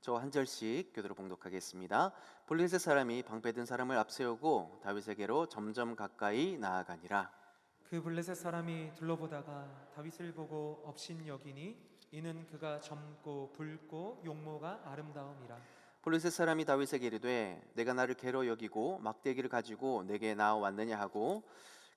저 한 절씩 교대로 봉독하겠습니다. 블레셋 사람이 방패든 사람을 앞세우고 다윗에게로 점점 가까이 나아가니라. 그 블레셋 사람이 둘러보다가 다윗을 보고 업신여기니 이는 그가 젊고 붉고 용모가 아름다움이라. 블레셋 사람이 다윗에게 이르되 내가 나를 괴로 여기고 막대기를 가지고 내게 나와왔느냐 하고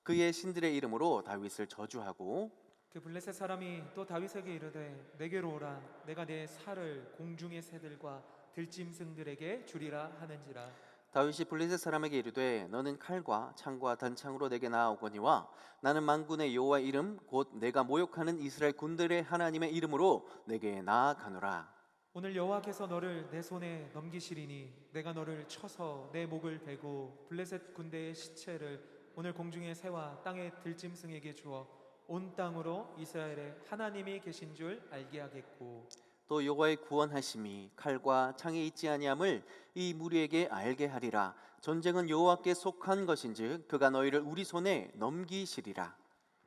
그의 신들의 이름으로 다윗을 저주하고 그 블레셋 사람이 또 다윗에게 이르되 내게로 오라. 내가 내 살을 공중의 새들과 들짐승들에게 주리라 하는지라. 다윗이 블레셋 사람에게 이르되 너는 칼과 창과 단창으로 내게 나아오거니와 나는 만군의 여호와의 이름 곧 내가 모욕하는 이스라엘 군들의 하나님의 이름으로 내게 나아가노라. 오늘 여호와께서 너를 내 손에 넘기시리니 내가 너를 쳐서 내 목을 베고 블레셋 군대의 시체를 오늘 공중의 새와 땅의 들짐승에게 주어 온 땅으로 이스라엘의 하나님이 계신 줄 알게 하겠고 또 여호와의 구원하심이 칼과 창에 있지 아니함을 이 무리에게 알게 하리라. 전쟁은 여호와께 속한 것인즉 그가 너희를 우리 손에 넘기시리라.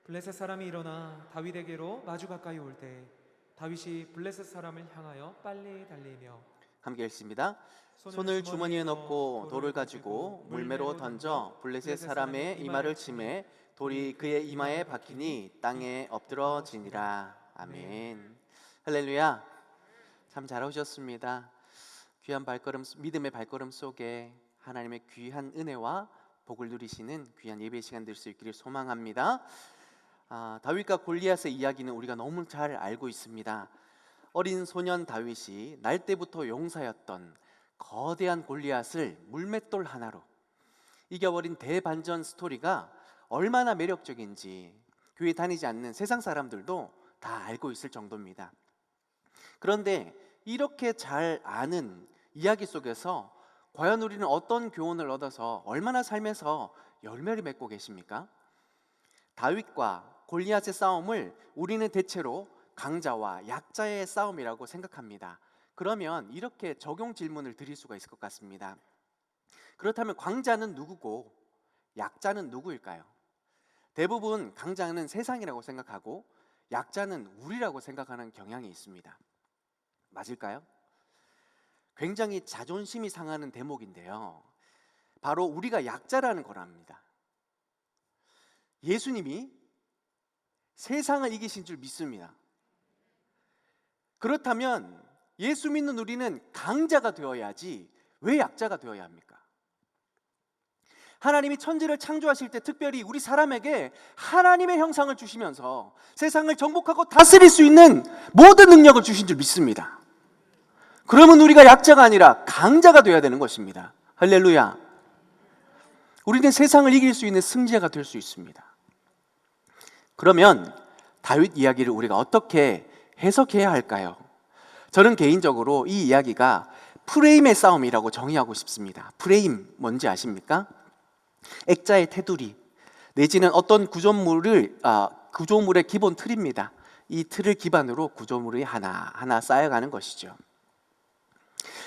블레셋 사람이 일어나 다윗에게로 마주 가까이 올 때 다윗이 블레셋 사람을 향하여 빨리 달리며 함께 읽습니다. 손을 주머니에 넣고 돌을 가지고 물매로 던져 블레셋 사람의 이마를 치매 돌이 그의 이마에 박히니 땅에 엎드러지니라. 아멘. 할렐루야. 참 잘 오셨습니다. 귀한 발걸음, 믿음의 발걸음 속에 하나님의 귀한 은혜와 복을 누리시는 귀한 예배 시간 될 수 있기를 소망합니다. 다윗과 골리앗의 이야기는 우리가 너무 잘 알고 있습니다. 어린 소년 다윗이 날 때부터 용사였던 거대한 골리앗을 물맷돌 하나로 이겨버린 대반전 스토리가 얼마나 매력적인지 교회 다니지 않는 세상 사람들도 다 알고 있을 정도입니다. 그런데 이렇게 잘 아는 이야기 속에서 과연 우리는 어떤 교훈을 얻어서 얼마나 삶에서 열매를 맺고 계십니까? 다윗과 골리앗의 싸움을 우리는 대체로 강자와 약자의 싸움이라고 생각합니다. 그러면 이렇게 적용 질문을 드릴 수가 있을 것 같습니다. 그렇다면 강자는 누구고 약자는 누구일까요? 대부분 강자는 세상이라고 생각하고 약자는 우리라고 생각하는 경향이 있습니다. 맞을까요? 굉장히 자존심이 상하는 대목인데요. 바로 우리가 약자라는 거랍니다. 예수님이 세상을 이기신 줄 믿습니다. 그렇다면 예수 믿는 우리는 강자가 되어야지 왜 약자가 되어야 합니까? 하나님이 천지를 창조하실 때 특별히 우리 사람에게 하나님의 형상을 주시면서 세상을 정복하고 다스릴 수 있는 모든 능력을 주신 줄 믿습니다. 그러면 우리가 약자가 아니라 강자가 되어야 되는 것입니다. 할렐루야. 우리는 세상을 이길 수 있는 승자가 될 수 있습니다. 그러면 다윗 이야기를 우리가 어떻게 해석해야 할까요? 저는 개인적으로 이 이야기가 프레임의 싸움이라고 정의하고 싶습니다. 프레임 뭔지 아십니까? 액자의 테두리 내지는 어떤 구조물의 기본 틀입니다. 이 틀을 기반으로 구조물이 하나하나 쌓여가는 것이죠.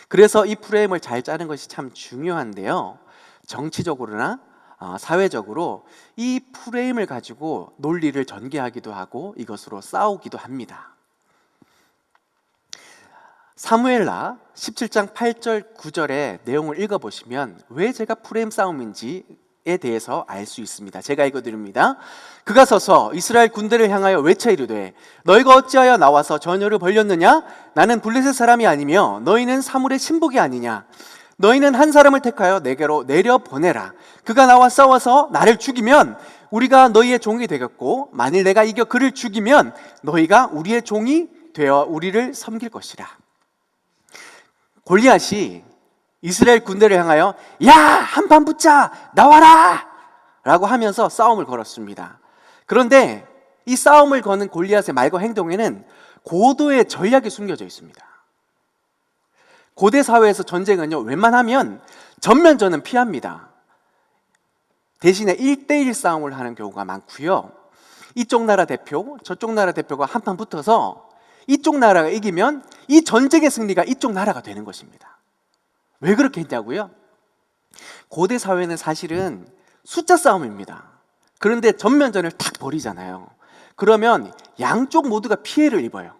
그래서 이 프레임을 잘 짜는 것이 참 중요한데요. 정치적으로나 사회적으로 이 프레임을 가지고 논리를 전개하기도 하고 이것으로 싸우기도 합니다. 사무엘하 17장 8절 9절의 내용을 읽어보시면 왜 제가 프레임 싸움인지에 대해서 알 수 있습니다. 제가 읽어드립니다. 그가 서서 이스라엘 군대를 향하여 외쳐 이르되 너희가 어찌하여 나와서 전열을 벌였느냐? 나는 블레셋 사람이 아니며 너희는 사물의 신복이 아니냐? 너희는 한 사람을 택하여 내게로 내려보내라. 그가 나와 싸워서 나를 죽이면 우리가 너희의 종이 되겠고 만일 내가 이겨 그를 죽이면 너희가 우리의 종이 되어 우리를 섬길 것이라. 골리앗이 이스라엘 군대를 향하여 야! 한판 붙자! 나와라! 라고 하면서 싸움을 걸었습니다. 그런데 이 싸움을 거는 골리앗의 말과 행동에는 고도의 전략이 숨겨져 있습니다. 고대 사회에서 전쟁은요, 웬만하면 전면전은 피합니다. 대신에 1대1 싸움을 하는 경우가 많고요. 이쪽 나라 대표, 저쪽 나라 대표가 한판 붙어서 이쪽 나라가 이기면 이 전쟁의 승리가 이쪽 나라가 되는 것입니다. 왜 그렇게 했냐고요? 고대 사회는 사실은 숫자 싸움입니다. 그런데 전면전을 탁 벌이잖아요. 그러면 양쪽 모두가 피해를 입어요.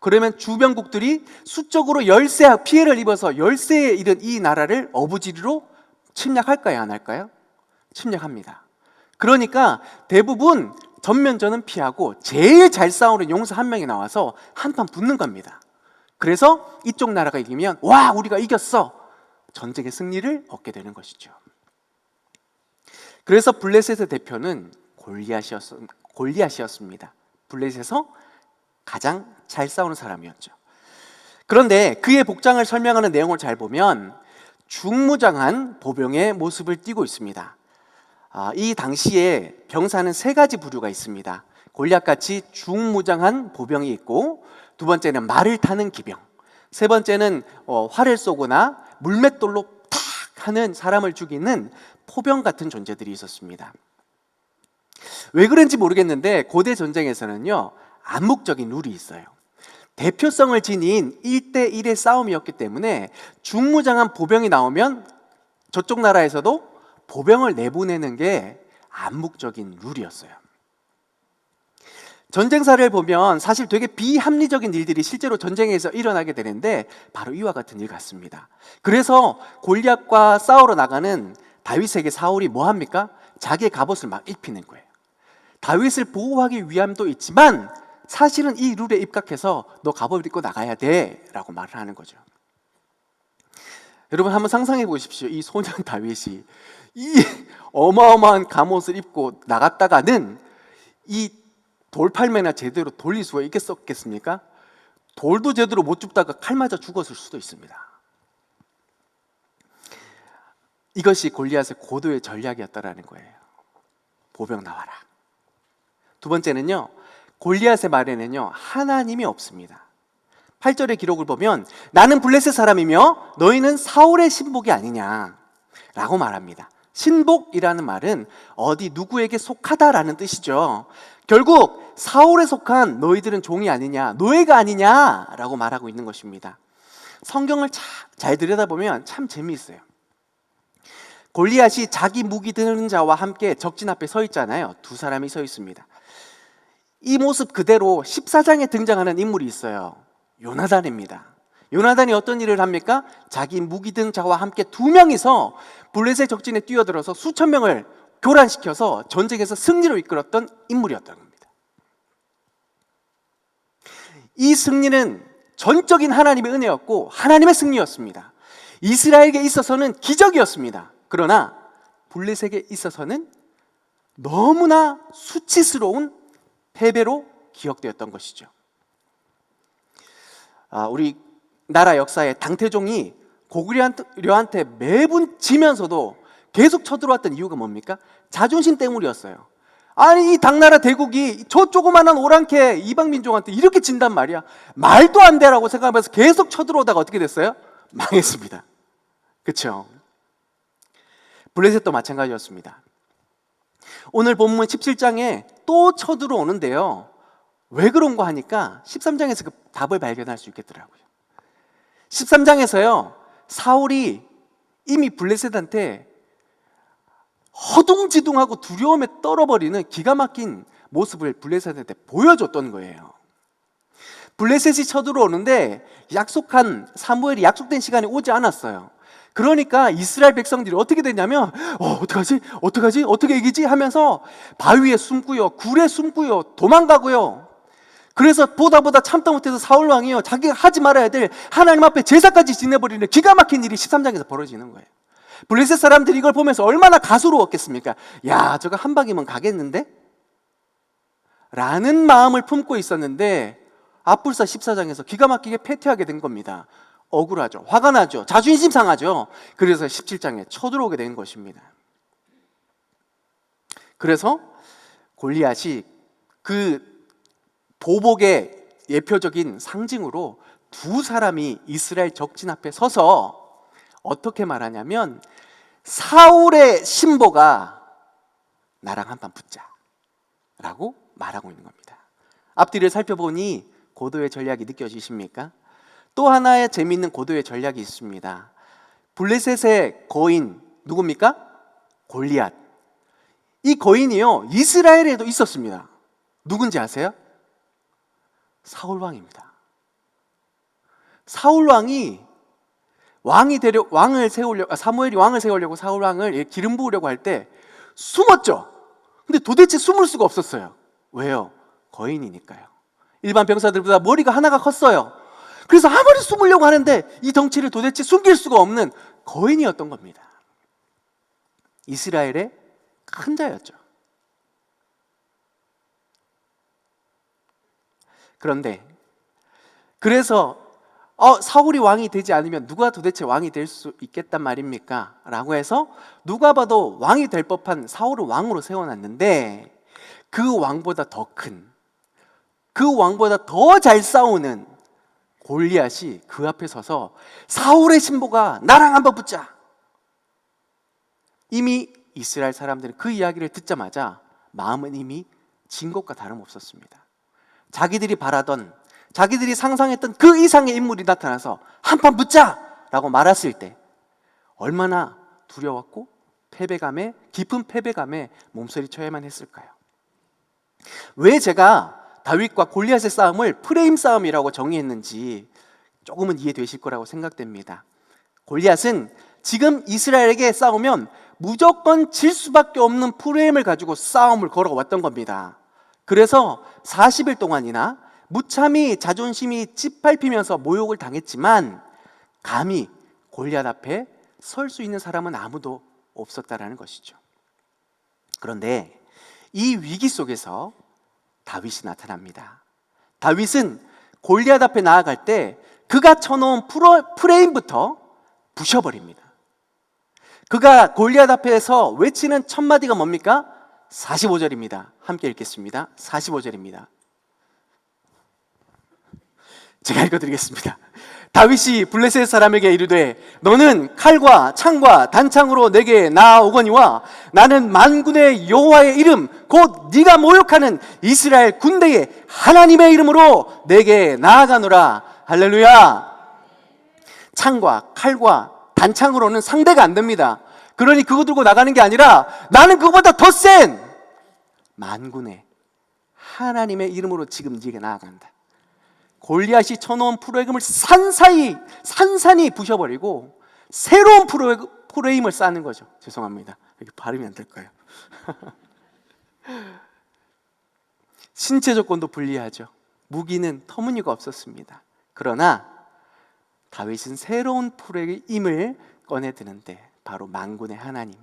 그러면 주변국들이 수적으로 열세 피해를 입어서 열세에 이른 이 나라를 어부지리로 침략할까요, 안 할까요? 침략합니다. 그러니까 대부분 전면전은 피하고 제일 잘 싸우는 용사 한 명이 나와서 한판 붙는 겁니다. 그래서 이쪽 나라가 이기면 와, 우리가 이겼어, 전쟁의 승리를 얻게 되는 것이죠. 그래서 블레셋의 대표는 골리앗이었습니다. 블레셋에서 가장 잘 싸우는 사람이었죠. 그런데 그의 복장을 설명하는 내용을 잘 보면 중무장한 보병의 모습을 띠고 있습니다. 이 당시에 병사는 세 가지 부류가 있습니다. 골리앗같이 중무장한 보병이 있고, 두 번째는 말을 타는 기병, 세 번째는 활을 쏘거나 물맷돌로 탁 하는 사람을 죽이는 포병 같은 존재들이 있었습니다. 왜 그런지 모르겠는데 고대 전쟁에서는요, 암묵적인 룰이 있어요. 대표성을 지닌 1대1의 싸움이었기 때문에 중무장한 보병이 나오면 저쪽 나라에서도 보병을 내보내는 게 암묵적인 룰이었어요. 전쟁사를 보면 사실 되게 비합리적인 일들이 실제로 전쟁에서 일어나게 되는데 바로 이와 같은 일 같습니다. 그래서 골리앗과 싸우러 나가는 다윗에게 사울이 뭐 합니까? 자기의 갑옷을 막 입히는 거예요. 다윗을 보호하기 위함도 있지만 사실은 이 룰에 입각해서 너 갑옷을 입고 나가야 돼 라고 말을 하는 거죠. 여러분 한번 상상해 보십시오. 이 소년 다윗이 이 어마어마한 갑옷을 입고 나갔다가는 이 돌팔매나 제대로 돌릴 수가 있겠습니까? 돌도 제대로 못 줍다가 칼 맞아 죽었을 수도 있습니다. 이것이 골리앗의 고도의 전략이었다라는 거예요. 보병 나와라. 두 번째는요, 골리앗의 말에는요 하나님이 없습니다. 8절의 기록을 보면 나는 블레셋 사람이며 너희는 사울의 신복이 아니냐 라고 말합니다. 신복이라는 말은 어디 누구에게 속하다라는 뜻이죠. 결국 사울에 속한 너희들은 종이 아니냐, 노예가 아니냐 라고 말하고 있는 것입니다. 성경을 잘 들여다보면 참 재미있어요. 골리앗이 자기 무기 드는 자와 함께 적진 앞에 서 있잖아요. 두 사람이 서 있습니다. 이 모습 그대로 14장에 등장하는 인물이 있어요. 요나단입니다. 요나단이 어떤 일을 합니까? 자기 무기 든 자와 함께 두 명이서 블레셋 적진에 뛰어들어서 수천 명을 교란시켜서 전쟁에서 승리로 이끌었던 인물이었던 겁니다. 이 승리는 전적인 하나님의 은혜였고 하나님의 승리였습니다. 이스라엘에게 있어서는 기적이었습니다. 그러나 블레셋에게 있어서는 너무나 수치스러운 패배로 기억되었던 것이죠. 우리 나라 역사에 당태종이 고구려한테 매분 지면서도 계속 쳐들어왔던 이유가 뭡니까? 자존심 때문이었어요. 아니 이 당나라 대국이 저 조그만한 오랑캐 이방민족한테 이렇게 진단 말이야, 말도 안 되라고 생각하면서 계속 쳐들어오다가 어떻게 됐어요? 망했습니다. 그렇죠? 블레셋도 마찬가지였습니다. 오늘 본문 17장에 또 쳐들어오는데요, 왜 그런가 하니까 13장에서 그 답을 발견할 수 있겠더라고요. 13장에서요 사울이 이미 블레셋한테 허둥지둥하고 두려움에 떨어버리는 기가 막힌 모습을 블레셋한테 보여줬던 거예요. 블레셋이 쳐들어오는데 사무엘이 약속된 시간이 오지 않았어요. 그러니까 이스라엘 백성들이 어떻게 됐냐면 어떡하지? 어떻게 이기지? 하면서 바위에 숨고요, 굴에 숨고요, 도망가고요. 그래서 보다 참다 못해서 사울 왕이요 자기가 하지 말아야 될 하나님 앞에 제사까지 지내버리는 기가 막힌 일이 13장에서 벌어지는 거예요. 블레셋 사람들이 이걸 보면서 얼마나 가수로웠겠습니까? 야, 저거 한 방이면 가겠는데? 라는 마음을 품고 있었는데 앞불사 14장에서 기가 막히게 패퇴하게 된 겁니다. 억울하죠. 화가 나죠. 자존심 상하죠. 그래서 17장에 쳐들어오게 된 것입니다. 그래서 골리앗이 그 보복의 예표적인 상징으로 두 사람이 이스라엘 적진 앞에 서서 어떻게 말하냐면 사울의 신보가 나랑 한판 붙자 라고 말하고 있는 겁니다. 앞뒤를 살펴보니 고도의 전략이 느껴지십니까? 또 하나의 재미있는 고도의 전략이 있습니다. 블레셋의 거인 누굽니까? 골리앗. 이 거인이요 이스라엘에도 있었습니다. 누군지 아세요? 사울 왕입니다. 사울 왕이 사무엘이 왕을 세우려고 사울 왕을 기름 부으려고 할 때 숨었죠. 근데 도대체 숨을 수가 없었어요. 왜요? 거인이니까요. 일반 병사들보다 머리가 하나가 컸어요. 그래서 아무리 숨으려고 하는데 이 덩치를 도대체 숨길 수가 없는 거인이었던 겁니다. 이스라엘의 큰 자였죠. 그런데 그래서 사울이 왕이 되지 않으면 누가 도대체 왕이 될 수 있겠단 말입니까? 라고 해서 누가 봐도 왕이 될 법한 사울을 왕으로 세워놨는데 그 왕보다 더 큰, 그 왕보다 더 잘 싸우는 골리앗이 그 앞에 서서 사울의 신보가 나랑 한번 붙자. 이미 이스라엘 사람들은 그 이야기를 듣자마자 마음은 이미 진 것과 다름없었습니다. 자기들이 바라던, 자기들이 상상했던 그 이상의 인물이 나타나서 한판 붙자! 라고 말했을 때 얼마나 두려웠고 깊은 패배감에 몸서리쳐야만 했을까요? 왜 제가 다윗과 골리앗의 싸움을 프레임 싸움이라고 정의했는지 조금은 이해되실 거라고 생각됩니다. 골리앗은 지금 이스라엘에게 싸우면 무조건 질 수밖에 없는 프레임을 가지고 싸움을 걸어왔던 겁니다. 그래서 40일 동안이나 무참히 자존심이 짓밟히면서 모욕을 당했지만 감히 골리앗 앞에 설 수 있는 사람은 아무도 없었다라는 것이죠. 그런데 이 위기 속에서 다윗이 나타납니다. 다윗은 골리앗 앞에 나아갈 때 그가 쳐놓은 프레임부터 부셔버립니다. 그가 골리앗 앞에서 외치는 첫 마디가 뭡니까? 45절입니다. 함께 읽겠습니다. 45절입니다. 제가 읽어드리겠습니다. 다윗이 블레셋 사람에게 이르되 너는 칼과 창과 단창으로 내게 나아오거니와 나는 만군의 여호와의 이름 곧 네가 모욕하는 이스라엘 군대의 하나님의 이름으로 내게 나아가노라. 할렐루야. 창과 칼과 단창으로는 상대가 안 됩니다. 그러니 그거 들고 나가는 게 아니라 나는 그거보다 더 센 만군의 하나님의 이름으로 지금 네게 나아간다. 골리앗이 쳐놓은 프레임을 산산이 부셔버리고 새로운 프레임을 쌓는 거죠. 죄송합니다. 이렇게 발음이 안 될까요? 신체 조건도 불리하죠. 무기는 터무니가 없었습니다. 그러나 다윗은 새로운 프레임을 꺼내드는데 바로 만군의 하나님,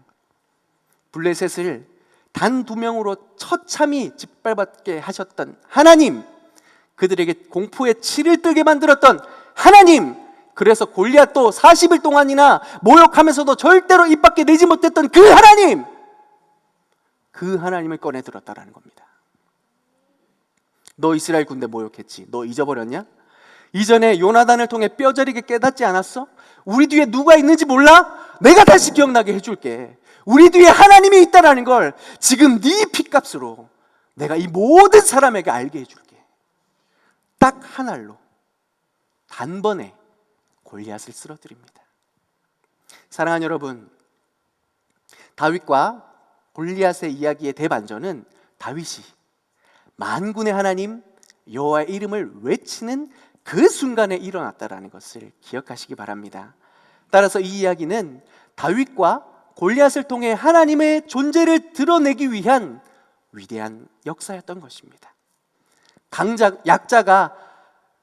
블레셋을 단 2명으로 처참히 짓밟게 하셨던 하나님, 그들에게 공포의 치를 뜨게 만들었던 하나님, 그래서 골리앗도 40일 동안이나 모욕하면서도 절대로 입 밖에 내지 못했던 그 하나님, 그 하나님을 꺼내들었다라는 겁니다. 너 이스라엘 군대 모욕했지? 너 잊어버렸냐? 이전에 요나단을 통해 뼈저리게 깨닫지 않았어? 우리 뒤에 누가 있는지 몰라? 내가 다시 기억나게 해줄게. 우리 뒤에 하나님이 있다는 걸 지금 네 핏값으로 내가 이 모든 사람에게 알게 해줄게. 딱 한 알로 단번에 골리앗을 쓰러뜨립니다. 사랑하는 여러분, 다윗과 골리앗의 이야기의 대반전은 다윗이 만군의 하나님 여호와의 이름을 외치는 그 순간에 일어났다라는 것을 기억하시기 바랍니다. 따라서 이 이야기는 다윗과 골리앗을 통해 하나님의 존재를 드러내기 위한 위대한 역사였던 것입니다. 약자가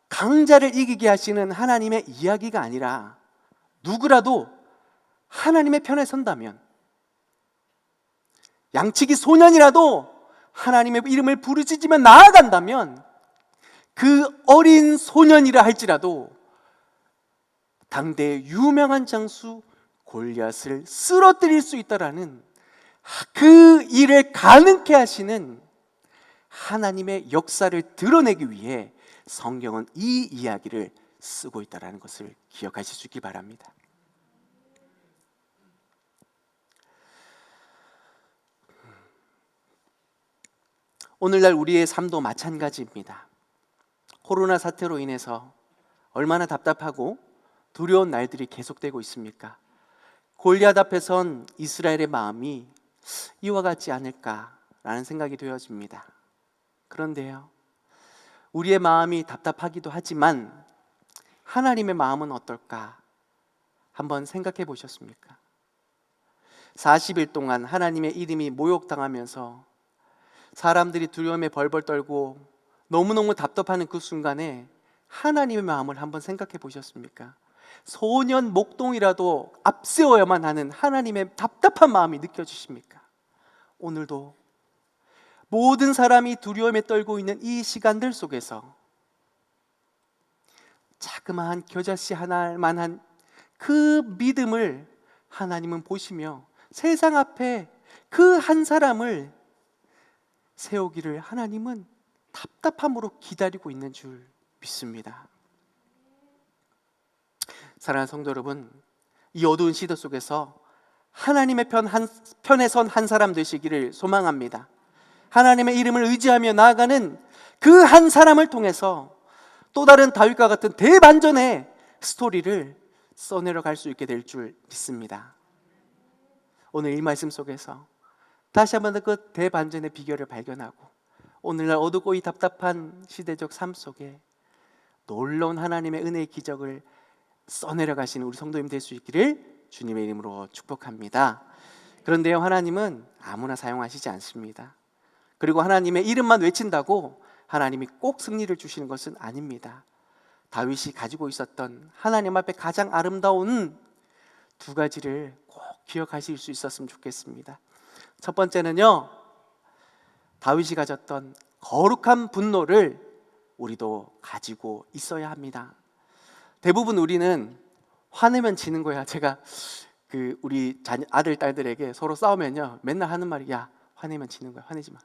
강자를 이기게 하시는 하나님의 이야기가 아니라 누구라도 하나님의 편에 선다면, 양치기 소년이라도 하나님의 이름을 부르짖으며 나아간다면 그 어린 소년이라 할지라도 당대의 유명한 장수 골리앗을 쓰러뜨릴 수 있다라는 그 일을 가능케 하시는 하나님의 역사를 드러내기 위해 성경은 이 이야기를 쓰고 있다는 것을 기억하실 수 있기 바랍니다. 오늘날 우리의 삶도 마찬가지입니다. 코로나 사태로 인해서 얼마나 답답하고 두려운 날들이 계속되고 있습니까? 골리앗 앞에 선 이스라엘의 마음이 이와 같지 않을까라는 생각이 되어집니다. 그런데요, 우리의 마음이 답답하기도 하지만 하나님의 마음은 어떨까? 한번 생각해 보셨습니까? 40일 동안 하나님의 이름이 모욕당하면서 사람들이 두려움에 벌벌 떨고 너무너무 답답하는 그 순간에 하나님의 마음을 한번 생각해 보셨습니까? 소년 목동이라도 앞세워야만 하는 하나님의 답답한 마음이 느껴지십니까? 오늘도 모든 사람이 두려움에 떨고 있는 이 시간들 속에서 자그마한 겨자씨 하나만한 그 믿음을 하나님은 보시며 세상 앞에 그 한 사람을 세우기를 하나님은 답답함으로 기다리고 있는 줄 믿습니다. 사랑하는 성도 여러분, 이 어두운 시대 속에서 하나님의 편에 선 한 사람 되시기를 소망합니다. 하나님의 이름을 의지하며 나아가는 그 한 사람을 통해서 또 다른 다윗과 같은 대반전의 스토리를 써내려 갈 수 있게 될 줄 믿습니다. 오늘 이 말씀 속에서 다시 한번 더 그 대반전의 비결을 발견하고 오늘날 어둡고 이 답답한 시대적 삶 속에 놀라운 하나님의 은혜의 기적을 써내려 가시는 우리 성도님 될 수 있기를 주님의 이름으로 축복합니다. 그런데요, 하나님은 아무나 사용하시지 않습니다. 그리고 하나님의 이름만 외친다고 하나님이 꼭 승리를 주시는 것은 아닙니다. 다윗이 가지고 있었던 하나님 앞에 가장 아름다운 두 가지를 꼭 기억하실 수 있었으면 좋겠습니다. 첫 번째는요, 다윗이 가졌던 거룩한 분노를 우리도 가지고 있어야 합니다. 대부분 우리는 화내면 지는 거야. 제가 우리 아들 딸들에게 서로 싸우면요 맨날 하는 말이, 야, 화내면 지는 거야, 화내지 마.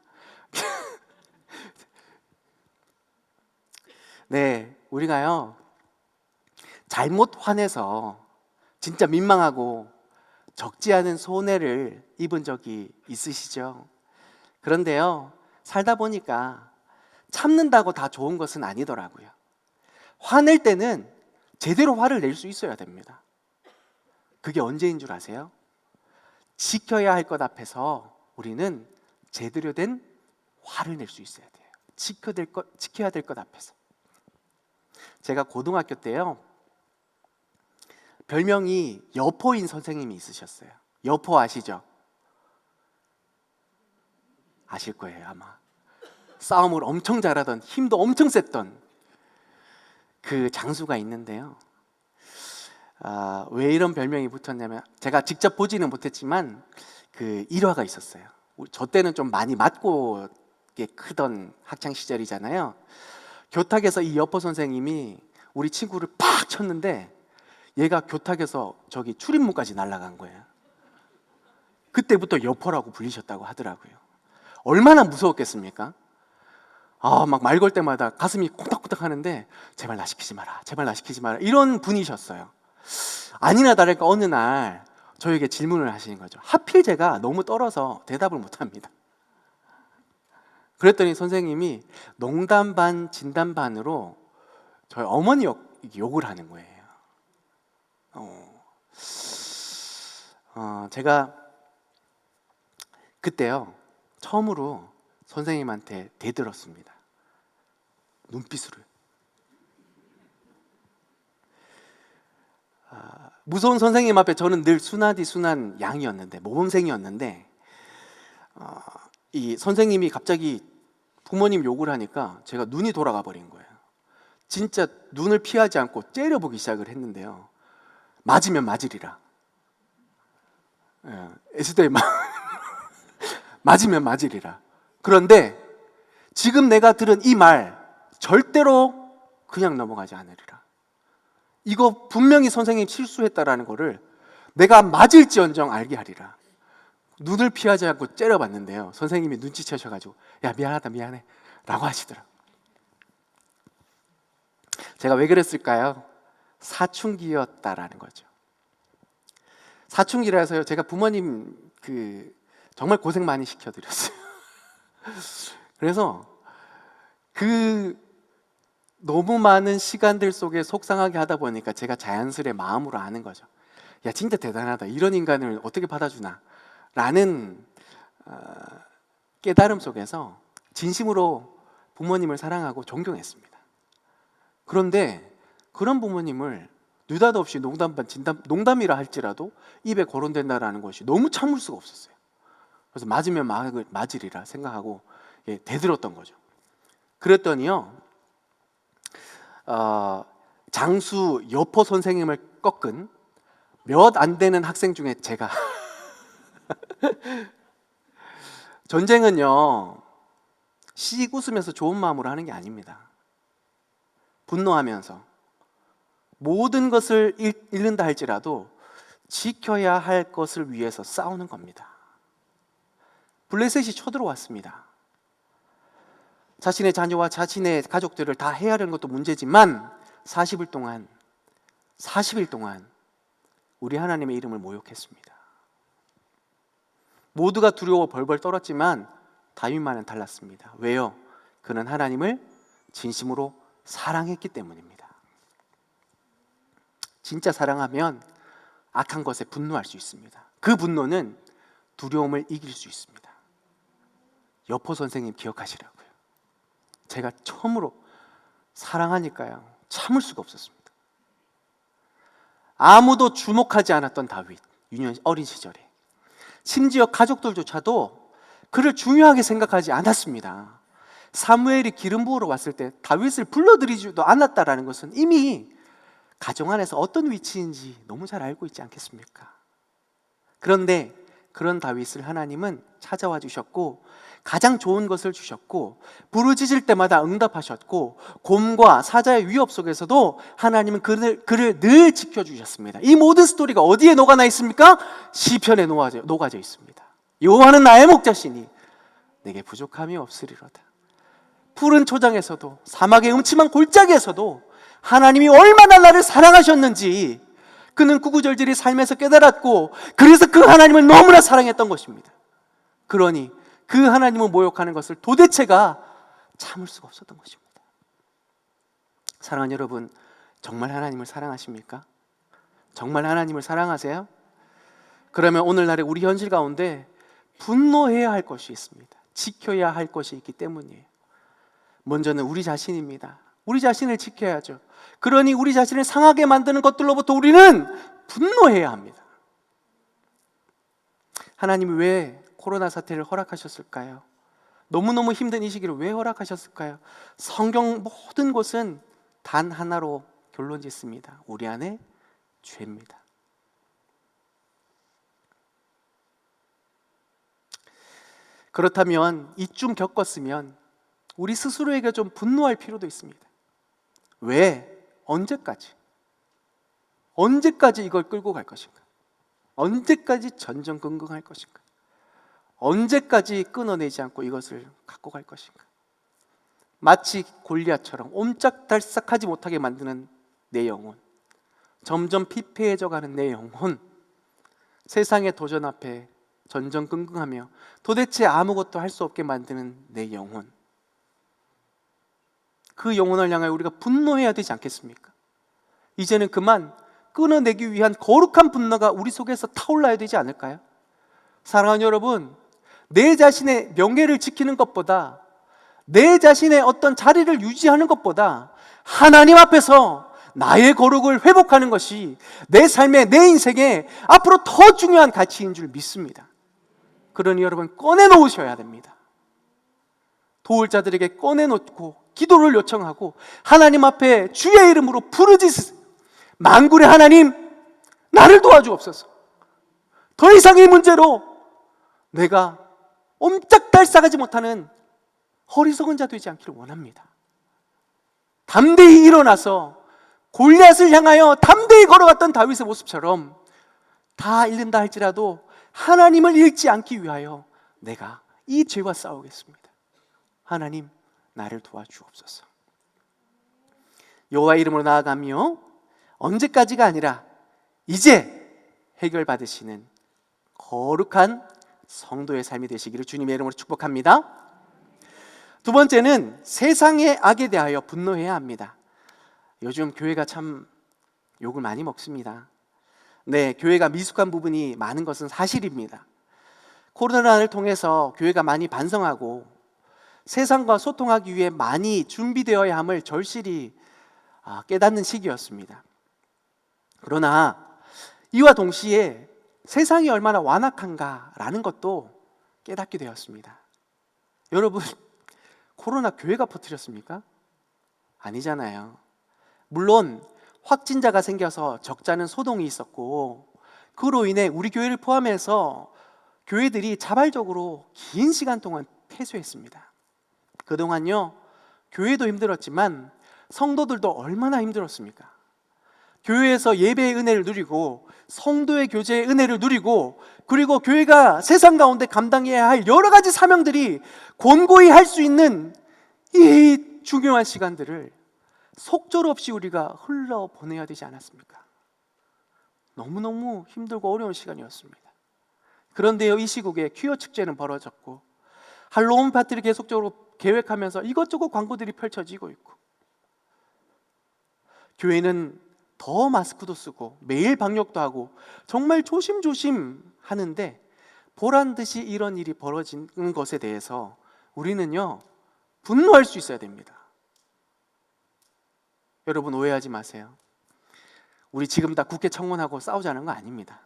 네, 우리가요 잘못 화내서 진짜 민망하고 적지 않은 손해를 입은 적이 있으시죠? 그런데요, 살다 보니까 참는다고 다 좋은 것은 아니더라고요. 화낼 때는 제대로 화를 낼 수 있어야 됩니다. 그게 언제인 줄 아세요? 지켜야 할 것 앞에서 우리는 제대로 된 화를 낼 수 있어야 돼요. 지켜야 될 것 앞에서. 제가 고등학교 때요, 별명이 여포인 선생님이 있으셨어요. 여포 아시죠? 아실 거예요, 아마. 싸움을 엄청 잘하던, 힘도 엄청 셌던 그 장수가 있는데요. 왜 이런 별명이 붙었냐면, 제가 직접 보지는 못했지만 그 일화가 있었어요. 저 때는 좀 많이 맞고 크던 학창 시절이잖아요. 교탁에서 이 여포 선생님이 우리 친구를 팍 쳤는데 얘가 교탁에서 저기 출입문까지 날아간 거예요. 그때부터 여포라고 불리셨다고 하더라고요. 얼마나 무서웠겠습니까? 막 말 걸 때마다 가슴이 콩닥콩닥 하는데, 제발 나 시키지 마라, 제발 나 시키지 마라, 이런 분이셨어요. 아니나 다를까 어느 날 저에게 질문을 하시는 거죠. 하필 제가 너무 떨어서 대답을 못합니다. 그랬더니 선생님이 농담 반 진담 반으로 저희 어머니 욕을 하는 거예요. 제가 그때요 처음으로 선생님한테 대들었습니다. 눈빛으로. 무서운 선생님 앞에 저는 늘 순한 양이었는데, 모범생이었는데, 이 선생님이 갑자기 부모님 욕을 하니까 제가 눈이 돌아가 버린 거예요. 진짜 눈을 피하지 않고 째려보기 시작을 했는데요, 맞으면 맞으리라. S대의 맞으면 맞으리라. 그런데 지금 내가 들은 이 말 절대로 그냥 넘어가지 않으리라. 이거 분명히 선생님 실수했다라는 거를 내가 맞을지언정 알게 하리라. 눈을 피하지 않고 째려봤는데요, 선생님이 눈치채셔가지고, 야, 미안하다, 미안해 라고 하시더라고요. 제가 왜 그랬을까요? 사춘기였다라는 거죠. 사춘기라서요, 제가 부모님 정말 고생 많이 시켜드렸어요. 그래서 너무 많은 시간들 속에 속상하게 하다 보니까 제가 자연스레 마음으로 아는 거죠. 야, 진짜 대단하다, 이런 인간을 어떻게 받아주나 라는 깨달음 속에서 진심으로 부모님을 사랑하고 존경했습니다. 그런데 그런 부모님을 느닷없이 농담이라 할지라도 입에 거론된다라는 것이 너무 참을 수가 없었어요. 그래서 맞으면 맞으리라 생각하고 대들었던 거죠. 그랬더니요, 장수 여포 선생님을 꺾은 몇 안 되는 학생 중에 제가 전쟁은요 씩 웃으면서 좋은 마음으로 하는 게 아닙니다. 분노하면서 모든 것을 잃는다 할지라도 지켜야 할 것을 위해서 싸우는 겁니다. 블레셋이 쳐들어왔습니다. 자신의 자녀와 자신의 가족들을 다 헤아리는 것도 문제지만 40일 동안 우리 하나님의 이름을 모욕했습니다. 모두가 두려워 벌벌 떨었지만 다윗만은 달랐습니다. 왜요? 그는 하나님을 진심으로 사랑했기 때문입니다. 진짜 사랑하면 악한 것에 분노할 수 있습니다. 그 분노는 두려움을 이길 수 있습니다. 여포 선생님 기억하시라고요. 제가 처음으로 사랑하니까요 참을 수가 없었습니다. 아무도 주목하지 않았던 다윗, 어린 시절에 심지어 가족들조차도 그를 중요하게 생각하지 않았습니다. 사무엘이 기름 부으러 왔을 때 다윗을 불러들이지도 않았다라는 것은 이미 가정 안에서 어떤 위치인지 너무 잘 알고 있지 않겠습니까? 그런데 그런 다윗을 하나님은 찾아와 주셨고 가장 좋은 것을 주셨고 부르짖을 때마다 응답하셨고 곰과 사자의 위협 속에서도 하나님은 그를 늘 지켜주셨습니다. 이 모든 스토리가 어디에 녹아나 있습니까? 시편에 녹아져 있습니다. 여호와는 나의 목자시니 내게 부족함이 없으리로다. 푸른 초장에서도 사막의 음침한 골짜기에서도 하나님이 얼마나 나를 사랑하셨는지 그는 구구절절히 삶에서 깨달았고 그래서 그 하나님을 너무나 사랑했던 것입니다. 그러니 그 하나님을 모욕하는 것을 도대체가 참을 수가 없었던 것입니다. 사랑하는 여러분, 정말 하나님을 사랑하십니까? 정말 하나님을 사랑하세요? 그러면 오늘날의 우리 현실 가운데 분노해야 할 것이 있습니다. 지켜야 할 것이 있기 때문이에요. 먼저는 우리 자신입니다. 우리 자신을 지켜야죠. 그러니 우리 자신을 상하게 만드는 것들로부터 우리는 분노해야 합니다. 하나님이 왜 코로나 사태를 허락하셨을까요? 너무너무 힘든 이 시기를 왜 허락하셨을까요? 성경 모든 것은 단 하나로 결론 짓습니다. 우리 안에 죄입니다. 그렇다면 이쯤 겪었으면 우리 스스로에게 좀 분노할 필요도 있습니다. 왜? 언제까지 이걸 끌고 갈 것인가? 언제까지 전전긍긍할 것인가? 언제까지 끊어내지 않고 이것을 갖고 갈 것인가? 마치 골리앗처럼 옴짝달싹하지 못하게 만드는 내 영혼, 점점 피폐해져 가는 내 영혼, 세상의 도전 앞에 전전긍긍하며 도대체 아무것도 할 수 없게 만드는 내 영혼, 그 영혼을 향하여 우리가 분노해야 되지 않겠습니까? 이제는 그만 끊어내기 위한 거룩한 분노가 우리 속에서 타올라야 되지 않을까요? 사랑하는 여러분, 내 자신의 명예를 지키는 것보다, 내 자신의 어떤 자리를 유지하는 것보다 하나님 앞에서 나의 거룩을 회복하는 것이 내 삶에, 내 인생에 앞으로 더 중요한 가치인 줄 믿습니다. 그러니 여러분, 꺼내놓으셔야 됩니다. 도울 자들에게 꺼내놓고 기도를 요청하고 하나님 앞에 주의 이름으로 부르짖으세요. 만군의 하나님, 나를 도와주옵소서. 더 이상 이 문제로 내가 옴짝달싹하지 못하는 어리석은 자 되지 않기를 원합니다. 담대히 일어나서 골리앗을 향하여 담대히 걸어갔던 다윗의 모습처럼 다 잃는다 할지라도 하나님을 잃지 않기 위하여 내가 이 죄와 싸우겠습니다. 하나님, 나를 도와주옵소서. 여호와 이름으로 나아가며 언제까지가 아니라 이제 해결받으시는 거룩한 성도의 삶이 되시기를 주님의 이름으로 축복합니다. 두 번째는 세상의 악에 대하여 분노해야 합니다. 요즘 교회가 참 욕을 많이 먹습니다. 네, 교회가 미숙한 부분이 많은 것은 사실입니다. 코로나를 통해서 교회가 많이 반성하고 세상과 소통하기 위해 많이 준비되어야 함을 절실히 깨닫는 시기였습니다. 그러나 이와 동시에 세상이 얼마나 완악한가라는 것도 깨닫게 되었습니다. 여러분, 코로나 교회가 퍼뜨렸습니까? 아니잖아요. 물론 확진자가 생겨서 적잖은 소동이 있었고, 그로 인해 우리 교회를 포함해서 교회들이 자발적으로 긴 시간 동안 폐쇄했습니다. 그동안요, 교회도 힘들었지만 성도들도 얼마나 힘들었습니까? 교회에서 예배의 은혜를 누리고 성도의 교제의 은혜를 누리고, 그리고 교회가 세상 가운데 감당해야 할 여러 가지 사명들이 권고히 할 수 있는 이 중요한 시간들을 속절없이 우리가 흘러보내야 되지 않았습니까? 너무너무 힘들고 어려운 시간이었습니다. 그런데요, 이 시국에 퀴어 축제는 벌어졌고 할로윈 파티를 계속적으로 계획하면서 이것저것 광고들이 펼쳐지고 있고, 교회는 더 마스크도 쓰고 매일 방역도 하고 정말 조심조심 하는데, 보란듯이 이런 일이 벌어지는 것에 대해서 우리는요, 분노할 수 있어야 됩니다. 여러분, 오해하지 마세요. 우리 지금 다 국회 청원하고 싸우자는 거 아닙니다.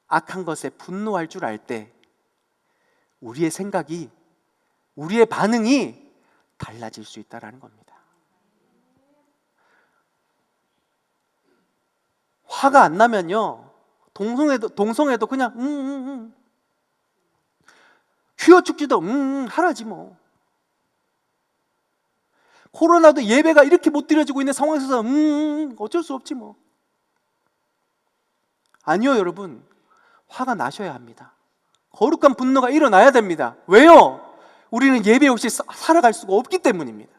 악한 것에 분노할 줄 알 때 우리의 생각이, 우리의 반응이 달라질 수 있다는 겁니다. 화가 안 나면요, 동성애도 그냥 퀴어 축제도 하라지 뭐. 코로나도 예배가 이렇게 못 드려지고 있는 상황에서 어쩔 수 없지 뭐. 아니요, 여러분, 화가 나셔야 합니다. 거룩한 분노가 일어나야 됩니다. 왜요? 우리는 예배 없이 살아갈 수가 없기 때문입니다.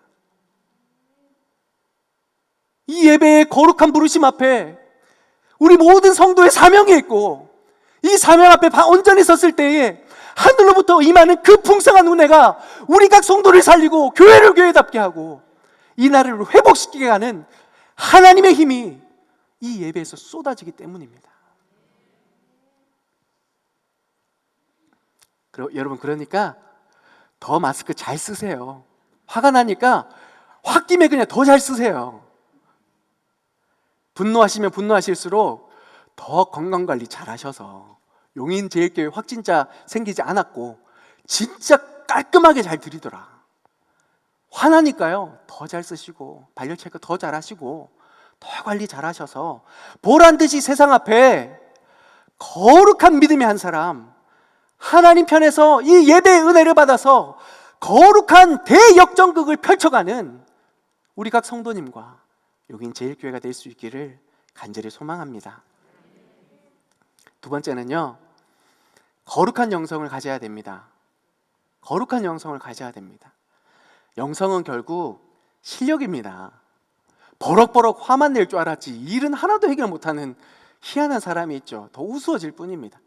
이 예배의 거룩한 부르심 앞에 우리 모든 성도의 사명이 있고, 이 사명 앞에 온전히 섰을 때에 하늘로부터 임하는 그 풍성한 은혜가 우리 각 성도를 살리고 교회를 교회답게 하고 이 나라를 회복시키게 하는 하나님의 힘이 이 예배에서 쏟아지기 때문입니다. 여러분, 그러니까 더 마스크 잘 쓰세요. 화가 나니까 홧김에 그냥 더 잘 쓰세요. 분노하시면 분노하실수록 더 건강관리 잘 하셔서 용인제일교회 확진자 생기지 않았고 진짜 깔끔하게 잘 드리더라. 화나니까요, 더 잘 쓰시고 반려체크 더 잘 하시고 더 관리 잘 하셔서 보란듯이 세상 앞에 거룩한 믿음의 한 사람, 하나님 편에서 이 예배의 은혜를 받아서 거룩한 대역전극을 펼쳐가는 우리 각 성도님과 용인제일교회가 될 수 있기를 간절히 소망합니다. 두 번째는요, 거룩한 영성을 가져야 됩니다. 거룩한 영성을 가져야 됩니다. 영성은 결국 실력입니다. 버럭버럭 화만 낼 줄 알았지 일은 하나도 해결 못하는 희한한 사람이 있죠. 더 우스워질 뿐입니다.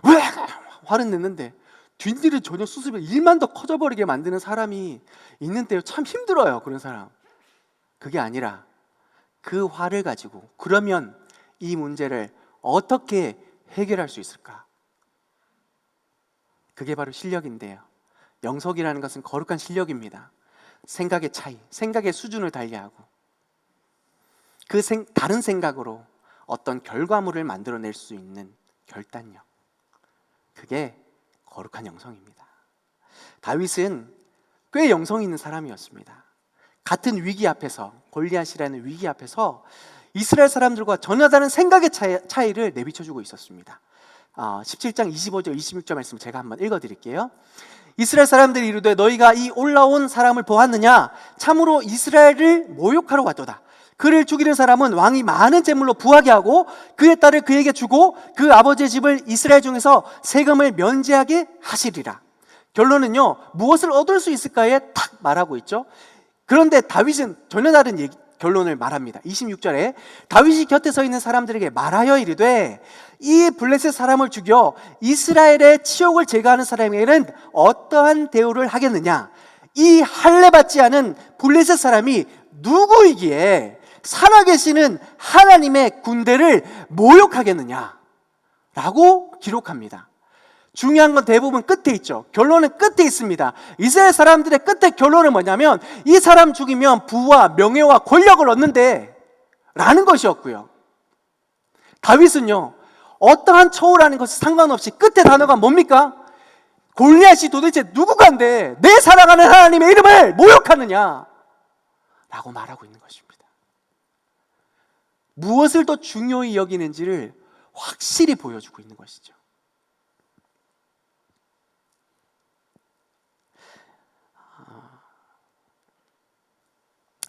왜 화를 냈는데 뒷일은 전혀 수습이 일만 더 커져버리게 만드는 사람이 있는데요, 참 힘들어요, 그런 사람. 그게 아니라 그 화를 가지고 그러면 이 문제를 어떻게 해결할 수 있을까? 그게 바로 실력인데요, 영성이라는 것은 거룩한 실력입니다. 생각의 차이, 생각의 수준을 달리하고 그 다른 생각으로 어떤 결과물을 만들어낼 수 있는 결단력, 그게 거룩한 영성입니다. 다윗은 꽤 영성이 있는 사람이었습니다. 같은 위기 앞에서, 골리앗이라는 위기 앞에서 이스라엘 사람들과 전혀 다른 생각의 차이를 내비쳐주고 있었습니다. 17장 25절 26절 말씀 제가 한번 읽어드릴게요. 이스라엘 사람들이 이르되 너희가 이 올라온 사람을 보았느냐? 참으로 이스라엘을 모욕하러 왔도다. 그를 죽이는 사람은 왕이 많은 재물로 부하게 하고 그의 딸을 그에게 주고 그 아버지의 집을 이스라엘 중에서 세금을 면제하게 하시리라. 결론은요, 무엇을 얻을 수 있을까에 탁 말하고 있죠. 그런데 다윗은 전혀 다른 결론을 말합니다. 26절에 다윗이 곁에 서 있는 사람들에게 말하여 이르되 이 블레셋 사람을 죽여 이스라엘의 치욕을 제거하는 사람에게는 어떠한 대우를 하겠느냐? 이 할례 받지 않은 블레셋 사람이 누구이기에 살아계시는 하나님의 군대를 모욕하겠느냐? 라고 기록합니다. 중요한 건 대부분 끝에 있죠. 결론은 끝에 있습니다. 이스라엘 사람들의 끝의 결론은 뭐냐면 이 사람 죽이면 부와 명예와 권력을 얻는데 라는 것이었고요. 다윗은요, 어떠한 처우라는 것이 상관없이 끝의 단어가 뭡니까? 골리앗이 도대체 누구간데 내 사랑하는 하나님의 이름을 모욕하느냐 라고 말하고 있는 것입니다. 무엇을 더 중요히 여기는지를 확실히 보여주고 있는 것이죠.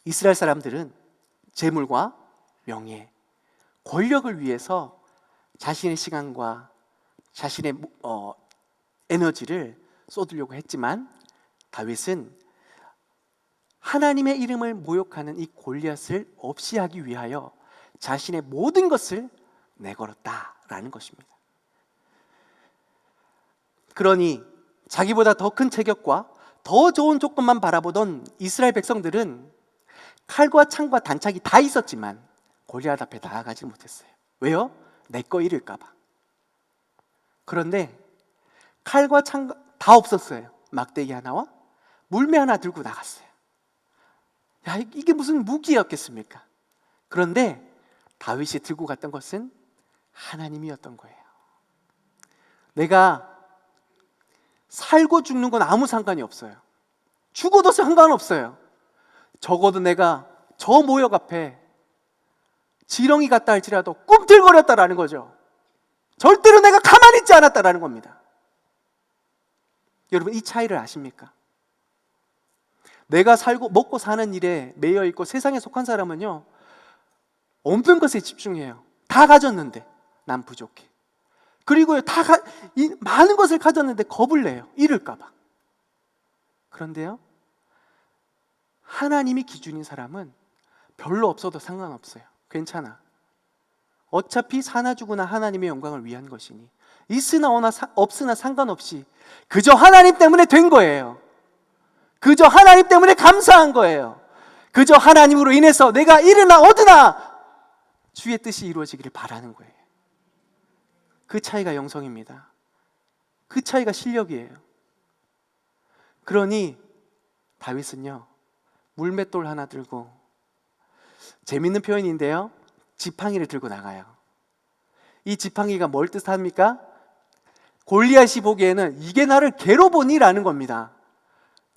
이스라엘 사람들은 재물과 명예, 권력을 위해서 자신의 시간과 자신의 에너지를 쏟으려고 했지만 다윗은 하나님의 이름을 모욕하는 이 골리앗을 없이 하기 위하여 자신의 모든 것을 내걸었다라는 것입니다. 그러니 자기보다 더 큰 체격과 더 좋은 조건만 바라보던 이스라엘 백성들은 칼과 창과 단착이 다 있었지만 골리앗 앞에 나아가지 못했어요. 왜요? 내 거 잃을까 봐. 그런데 칼과 창 다 없었어요. 막대기 하나와 물매 하나 들고 나갔어요. 야, 이게 무슨 무기였겠습니까? 그런데 다윗이 들고 갔던 것은 하나님이었던 거예요. 내가 살고 죽는 건 아무 상관이 없어요. 죽어도 상관없어요. 적어도 내가 저 모욕 앞에 지렁이 같다 할지라도 꿈틀거렸다라는 거죠. 절대로 내가 가만히 있지 않았다라는 겁니다. 여러분, 이 차이를 아십니까? 내가 살고 먹고 사는 일에 매여 있고 세상에 속한 사람은요, 없는 것에 집중해요. 다 가졌는데 난 부족해. 그리고요, 많은 것을 가졌는데 겁을 내요. 잃을까 봐. 그런데요, 하나님이 기준인 사람은 별로 없어도 상관없어요. 괜찮아. 어차피 사나 죽으나 하나님의 영광을 위한 것이니 있으나 없으나 상관없이 그저 하나님 때문에 된 거예요. 그저 하나님 때문에 감사한 거예요. 그저 하나님으로 인해서 내가 이르나 얻으나 주의 뜻이 이루어지기를 바라는 거예요. 그 차이가 영성입니다. 그 차이가 실력이에요. 그러니 다윗은요, 물맷돌 하나 들고, 재밌는 표현인데요, 지팡이를 들고 나가요. 이 지팡이가 뭘 뜻합니까? 골리앗이 보기에는 이게 나를 괴로 보니라는 겁니다.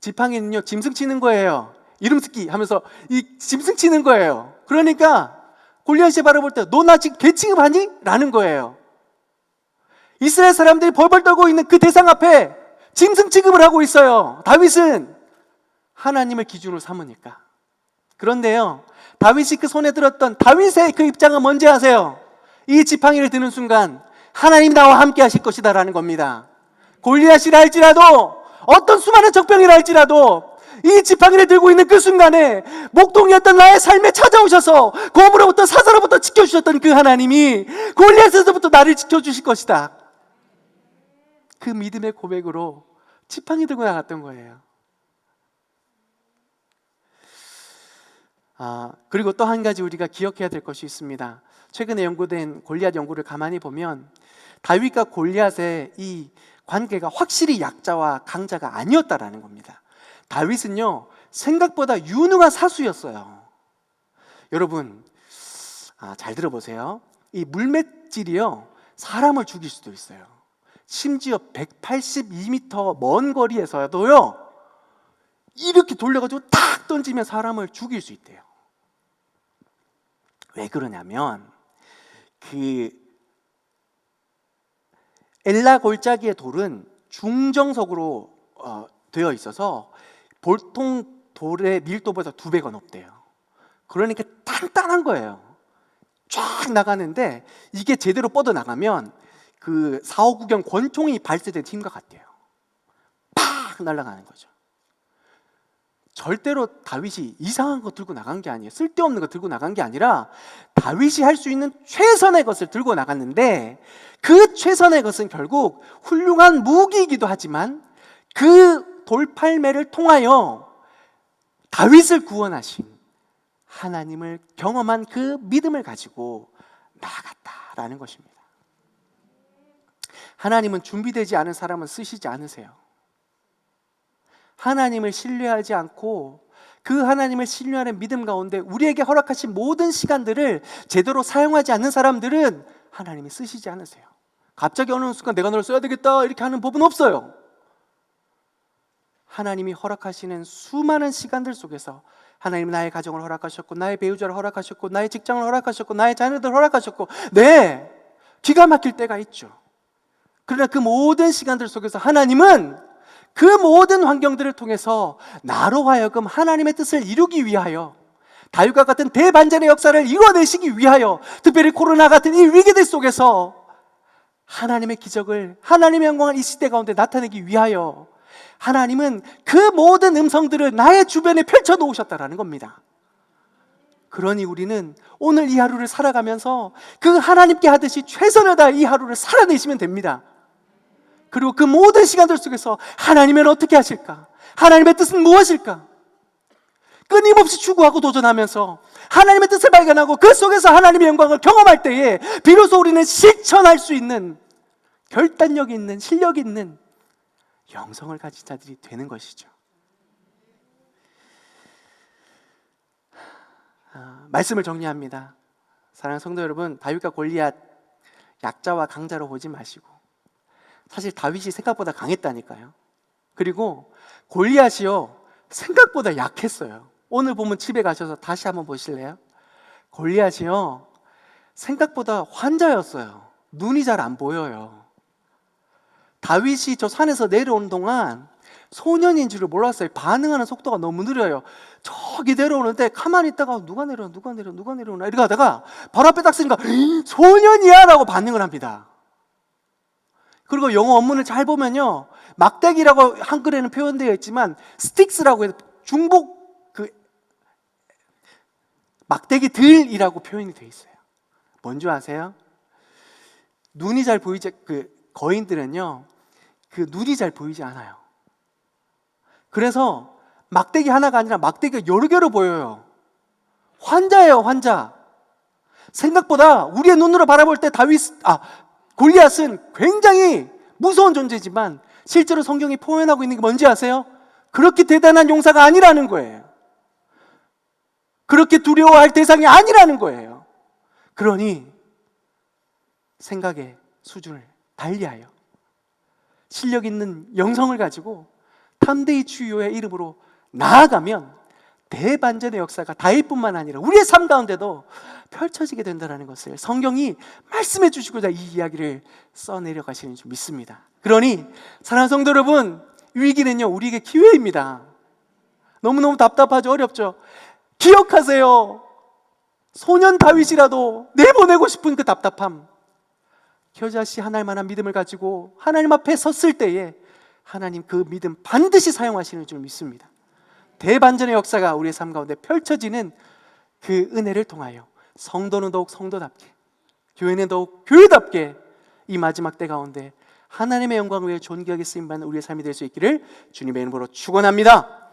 지팡이는요, 짐승 치는 거예요. 이름 쓰기 하면서 이 짐승 치는 거예요. 그러니까 골리앗이 바라볼 때 너 나 지금 개 취급하니? 라는 거예요. 이스라엘 사람들이 벌벌 떨고 있는 그 대상 앞에 짐승 취급을 하고 있어요. 다윗은 하나님을 기준으로 삼으니까. 그런데요, 다윗이 그 손에 들었던 다윗의 그 입장은 뭔지 아세요? 이 지팡이를 드는 순간 하나님 나와 함께 하실 것이다 라는 겁니다. 골리앗이라 할지라도, 어떤 수많은 적병이라 할지라도 이 지팡이를 들고 있는 그 순간에 목동이었던 나의 삶에 찾아오셔서 검으로부터 사자로부터 지켜주셨던 그 하나님이 골리앗에서부터 나를 지켜주실 것이다. 그 믿음의 고백으로 지팡이 들고 나갔던 거예요. 그리고 또 한 가지 우리가 기억해야 될 것이 있습니다. 최근에 연구된 골리앗 연구를 가만히 보면 다윗과 골리앗의 이 관계가 확실히 약자와 강자가 아니었다라는 겁니다. 다윗은요, 생각보다 유능한 사수였어요. 여러분, 잘 들어보세요. 이 물맷질이요, 사람을 죽일 수도 있어요. 심지어 182m 먼 거리에서도요, 이렇게 돌려가지고 탁 던지면 사람을 죽일 수 있대요. 왜 그러냐면 그 엘라 골짜기의 돌은 중정석으로 되어 있어서 보통 돌의 밀도보다 2배가 높대요. 그러니까 단단한 거예요. 쫙 나가는데 이게 제대로 뻗어나가면 그 4.5구경 권총이 발사된 힘과 같대요. 팍 날아가는 거죠. 절대로 다윗이 이상한 거 들고 나간 게 아니에요. 쓸데없는 거 들고 나간 게 아니라 다윗이 할 수 있는 최선의 것을 들고 나갔는데, 그 최선의 것은 결국 훌륭한 무기이기도 하지만 그 돌팔매를 통하여 다윗을 구원하신 하나님을 경험한 그 믿음을 가지고 나아갔다라는 것입니다. 하나님은 준비되지 않은 사람은 쓰시지 않으세요. 하나님을 신뢰하지 않고 그 하나님을 신뢰하는 믿음 가운데 우리에게 허락하신 모든 시간들을 제대로 사용하지 않는 사람들은 하나님이 쓰시지 않으세요. 갑자기 어느 순간 내가 너를 써야 되겠다 이렇게 하는 법은 없어요. 하나님이 허락하시는 수많은 시간들 속에서 하나님은 나의 가정을 허락하셨고, 나의 배우자를 허락하셨고, 나의 직장을 허락하셨고, 나의 자녀들을 허락하셨고, 네, 기가 막힐 때가 있죠. 그러나 그 모든 시간들 속에서 하나님은 그 모든 환경들을 통해서 나로 하여금 하나님의 뜻을 이루기 위하여, 다윗과 같은 대반전의 역사를 이루어내시기 위하여, 특별히 코로나 같은 이 위기들 속에서 하나님의 기적을, 하나님의 영광을 이 시대 가운데 나타내기 위하여 하나님은 그 모든 음성들을 나의 주변에 펼쳐 놓으셨다라는 겁니다. 그러니 우리는 오늘 이 하루를 살아가면서 그 하나님께 하듯이 최선을 다해 이 하루를 살아내시면 됩니다. 그리고 그 모든 시간들 속에서 하나님은 어떻게 하실까? 하나님의 뜻은 무엇일까? 끊임없이 추구하고 도전하면서 하나님의 뜻을 발견하고 그 속에서 하나님의 영광을 경험할 때에 비로소 우리는 실천할 수 있는, 결단력 있는, 실력 있는 영성을 가진 자들이 되는 것이죠. 말씀을 정리합니다. 사랑하는 성도 여러분, 다윗과 골리앗 약자와 강자로 보지 마시고, 사실 다윗이 생각보다 강했다니까요. 그리고 골리앗이요, 생각보다 약했어요. 오늘 보면 집에 가셔서 다시 한번 보실래요? 골리앗이요, 생각보다 환자였어요. 눈이 잘 안 보여요. 다윗이 저 산에서 내려오는 동안 소년인 줄을 몰랐어요. 반응하는 속도가 너무 느려요. 저기 내려오는데 가만히 있다가 누가 내려오나 이렇게 하다가 바로 앞에 딱 쓰니까 소년이야 라고 반응을 합니다. 그리고 영어 원문을 잘 보면요, 막대기라고 한글에는 표현되어 있지만 스틱스라고 해서 중복 막대기 들이라고 표현이 되어 있어요. 뭔지 아세요? 눈이 잘 보이지, 거인들은요, 눈이 잘 보이지 않아요. 그래서 막대기 하나가 아니라 막대기가 여러 개로 보여요. 환자예요, 환자. 생각보다 우리의 눈으로 바라볼 때 골리앗은 굉장히 무서운 존재지만 실제로 성경이 표현하고 있는 게 뭔지 아세요? 그렇게 대단한 용사가 아니라는 거예요. 그렇게 두려워할 대상이 아니라는 거예요. 그러니 생각의 수준을 달리하여 실력 있는 영성을 가지고 탐대의 주요의 이름으로 나아가면 대반전의 역사가 다윗뿐만 아니라 우리의 삶 가운데도 펼쳐지게 된다는 것을 성경이 말씀해 주시고자 이 이야기를 써내려 가시는 줄 믿습니다. 그러니 사랑하는 성도 여러분, 위기는요, 우리에게 기회입니다. 너무너무 답답하죠, 어렵죠. 기억하세요. 소년 다윗이라도 내보내고 싶은 그 답답함, 겨자씨 하나일 만한 믿음을 가지고 하나님 앞에 섰을 때에 하나님 그 믿음 반드시 사용하시는 줄 믿습니다. 대반전의 역사가 우리의 삶 가운데 펼쳐지는 그 은혜를 통하여 성도는 더욱 성도답게, 교회는 더욱 교회답게 이 마지막 때 가운데 하나님의 영광을 위해 존귀하게 쓰임받는 우리의 삶이 될 수 있기를 주님의 이름으로 축원합니다.